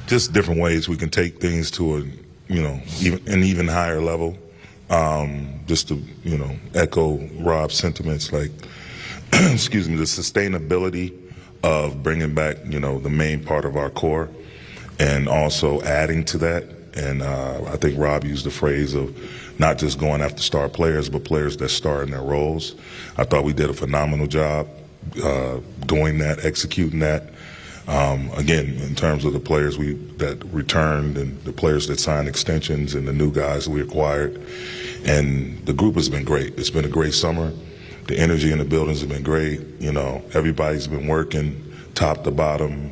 just different ways we can take things to an even higher level. Just to echo Rob's sentiments, like excuse me, the sustainability of bringing back the main part of our core, and also adding to that. And I think Rob used the phrase of not just going after star players, but players that star in their roles. I thought we did a phenomenal job doing that, executing that. Again, in terms of the players that returned and the players that signed extensions and the new guys we acquired. And the group has been great. It's been a great summer. The energy in the buildings has been great. Everybody's been working top to bottom,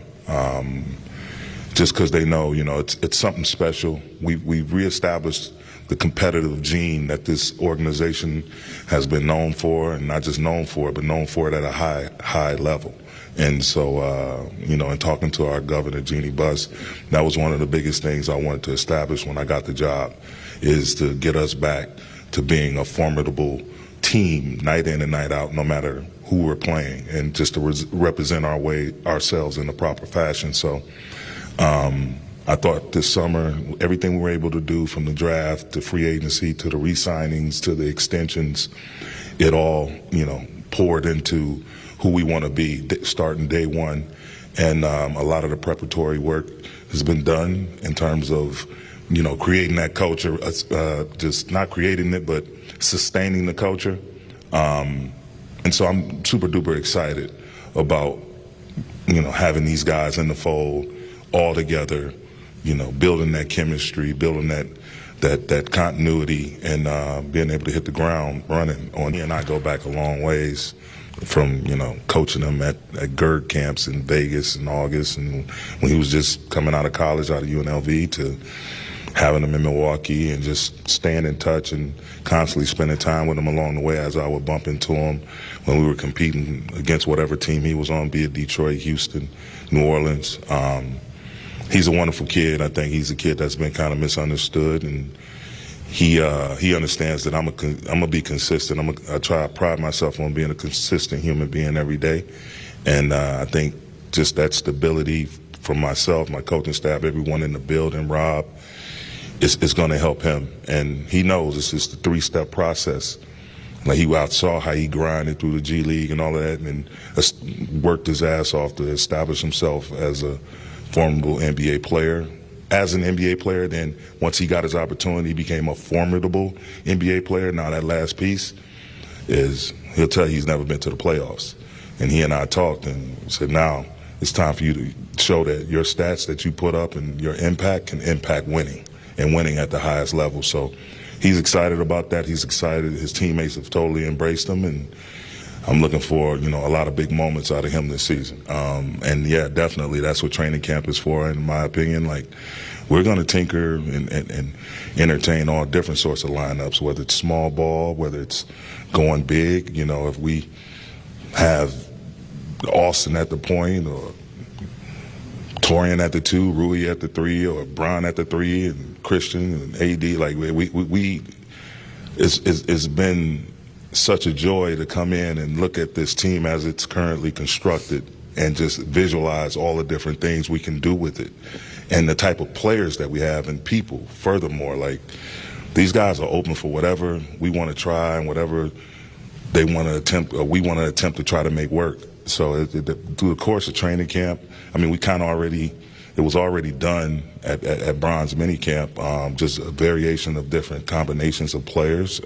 just because they know, it's something special. We've reestablished the competitive gene that this organization has been known for, and not just known for it, but known for it at a high level. And so, in talking to our governor, Jeannie Buss, that was one of the biggest things I wanted to establish when I got the job, is to get us back to being a formidable team night in and night out, no matter who we're playing, and just to represent ourselves in the proper fashion. So I thought this summer, everything we were able to do, from the draft to free agency to the re-signings to the extensions, it all, poured into who we want to be starting day one. And a lot of the preparatory work has been done in terms of, creating that culture, just not creating it, but sustaining the culture. And so I'm super duper excited about, having these guys in the fold all together, building that chemistry, building that continuity, and being able to hit the ground running. He and I go back a long ways, from coaching him at GERD camps in Vegas in August, and when he was just coming out of college, out of UNLV, to having him in Milwaukee, and just staying in touch and constantly spending time with him along the way as I would bump into him when we were competing against whatever team he was on, be it Detroit, Houston, New Orleans. He's a wonderful kid. I think he's a kid that's been kind of misunderstood, and he understands that I'm gonna be consistent. I pride myself on being a consistent human being every day, and I think just that stability from myself, my coaching staff, everyone in the building, Rob, is going to help him. And he knows it's just a three-step process. Like, he saw how he grinded through the G League and all of that, and worked his ass off to establish himself as a formidable NBA player. As an NBA player, then once he got his opportunity, he became a formidable NBA player. Now that last piece is, he'll tell you he's never been to the playoffs. And he and I talked and said, now it's time for you to show that your stats that you put up and your impact can impact winning, and winning at the highest level. So he's excited about that. He's excited. His teammates have totally embraced him, and I'm looking for, a lot of big moments out of him this season. And yeah, definitely, that's what training camp is for, in my opinion. Like, we're going to tinker and entertain all different sorts of lineups, whether it's small ball, whether it's going big. If we have Austin at the point, or Torian at the 2, Rui at the 3, or Bron at the 3, and Christian and AD, like, it's been such a joy to come in and look at this team as it's currently constructed, and just visualize all the different things we can do with it, and the type of players that we have, and people. Furthermore, like, these guys are open for whatever we want to try, and whatever they want to attempt, or we want to attempt to try to make work. So through the course of training camp, I mean, it was already done at Bron's minicamp, just a variation of different combinations of players,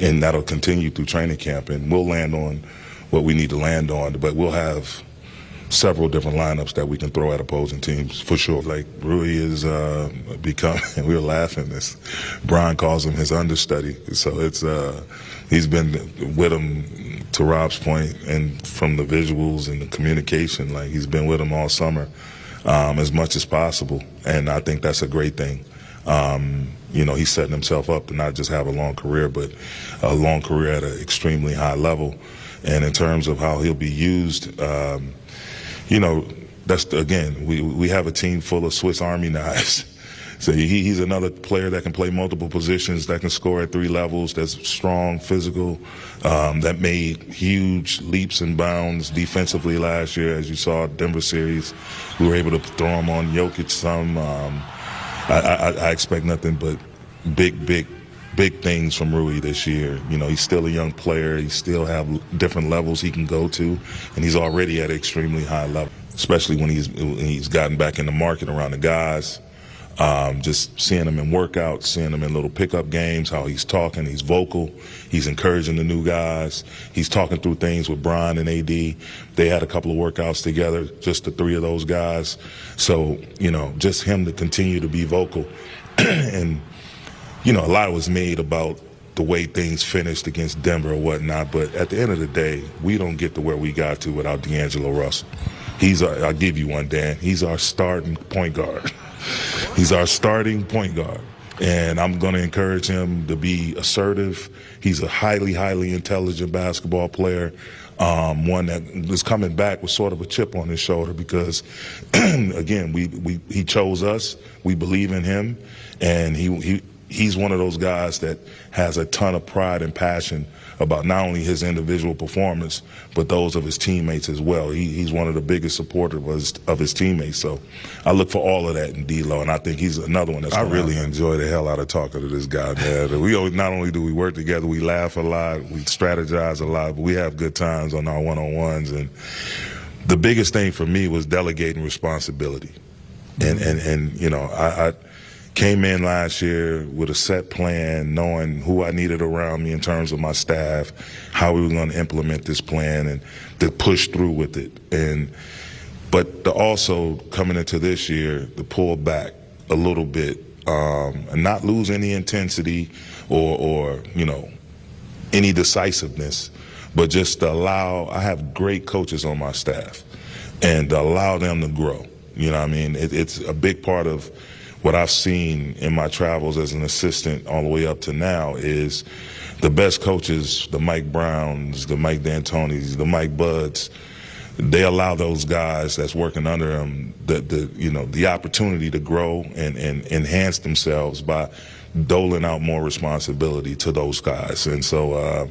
and that'll continue through training camp, and we'll land on what we need to land on, but we'll have several different lineups that we can throw at opposing teams, for sure. Like, Rui is become, and we were laughing, this, Brian calls him his understudy, so it's he's been with him, to Rob's point, and from the visuals and the communication, like, he's been with him all summer, as much as possible, and I think that's a great thing. He's setting himself up to not just have a long career, but a long career at an extremely high level. And in terms of how he'll be used, that's, again, we have a team full of Swiss Army knives, So he's another player that can play multiple positions, that can score at 3 levels, that's strong, physical, that made huge leaps and bounds defensively last year. As you saw Denver series, we were able to throw him on Jokic some. I expect nothing but big things from Rui this year. You know, he's still a young player. He still have different levels he can go to, and he's already at an extremely high level, especially when he's gotten back in the market around the guys. Just seeing him in workouts, seeing him in little pickup games, how he's talking, he's vocal, he's encouraging the new guys, he's talking through things with Brian and AD. They had a couple of workouts together, just the 3 of those guys. So, you know, just him to continue to be vocal. And, you know, a lot was made about the way things finished against Denver or whatnot, but at the end of the day, we don't get to where we got to without D'Angelo Russell. I'll give you one, Dan. He's our starting point guard. He's our starting point guard, and I'm going to encourage him to be assertive. He's a highly intelligent basketball player, one that is coming back with sort of a chip on his shoulder because, again, he chose us. We believe in him, and he's one of those guys that has a ton of pride and passion about not only his individual performance, but those of his teammates as well. He's one of the biggest supporters of his teammates. So I look for all of that in D'Lo, and I think he's another one that's. I really enjoy the hell out of talking to this guy, man. Not only do we work together, we laugh a lot, we strategize a lot, but we have good times on our one-on-ones. And the biggest thing for me was delegating responsibility. And you know, I came in last year with a set plan, knowing who I needed around me in terms of my staff, how we were going to implement this plan and to push through with it. But to also coming into this year, to pull back a little bit and not lose any intensity or you know, any decisiveness, but just to allow. I have great coaches on my staff, and to allow them to grow. You know what I mean? It's a big part of what I've seen in my travels as an assistant all the way up to now is the best coaches, the Mike Browns, the Mike D'Antonis, the Mike Budds, they allow those guys that's working under them the opportunity to grow and enhance themselves by doling out more responsibility to those guys. And so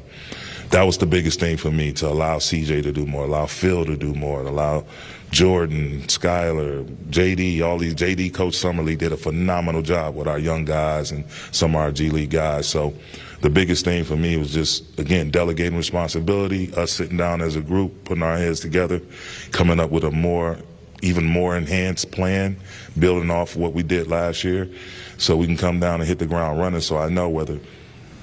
that was the biggest thing for me, to allow CJ to do more, allow Phil to do more, allow Jordan, Skylar, JD, all these. JD, Coach Summerlee did a phenomenal job with our young guys and some of our G League guys. So the biggest thing for me was just, again, delegating responsibility, us sitting down as a group, putting our heads together, coming up with even more enhanced plan, building off what we did last year, so we can come down and hit the ground running. So I know whether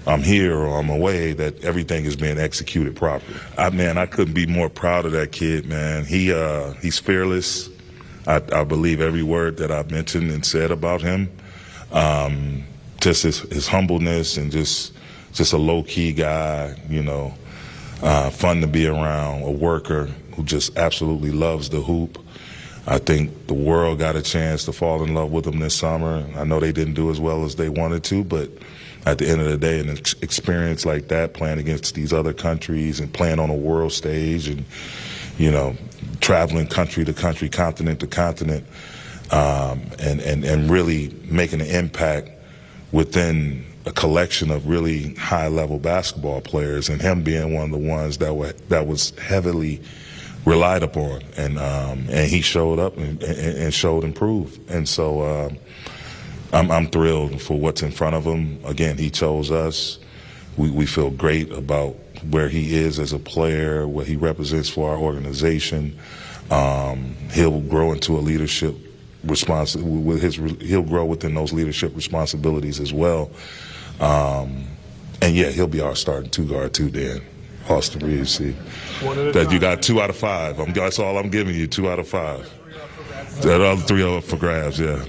I'm here or I'm away, that everything is being executed properly. I couldn't be more proud of that kid, man. He's fearless. I believe every word that I've mentioned and said about him. Just his humbleness and just a low-key guy, you know, fun to be around, a worker who just absolutely loves the hoop. I think the world got a chance to fall in love with him this summer. I know they didn't do as well as they wanted to, but at the end of the day, an experience like that, playing against these other countries and playing on a world stage and, you know, traveling country to country, continent to continent, and really making an impact within a collection of really high-level basketball players, and him being one of the ones that was heavily relied upon, and he showed up and showed improve. And so I'm thrilled for what's in front of him. Again, he chose us. We feel great about where he is as a player, what he represents for our organization. He'll grow into a leadership he'll grow within those leadership responsibilities as well. And yeah, he'll be our starting 2-guard too, Dan. Austin Reeves, see. That you got 2 out of 5. That's all I'm giving you, 2 out of 5. That other 3 are up for grabs, yeah.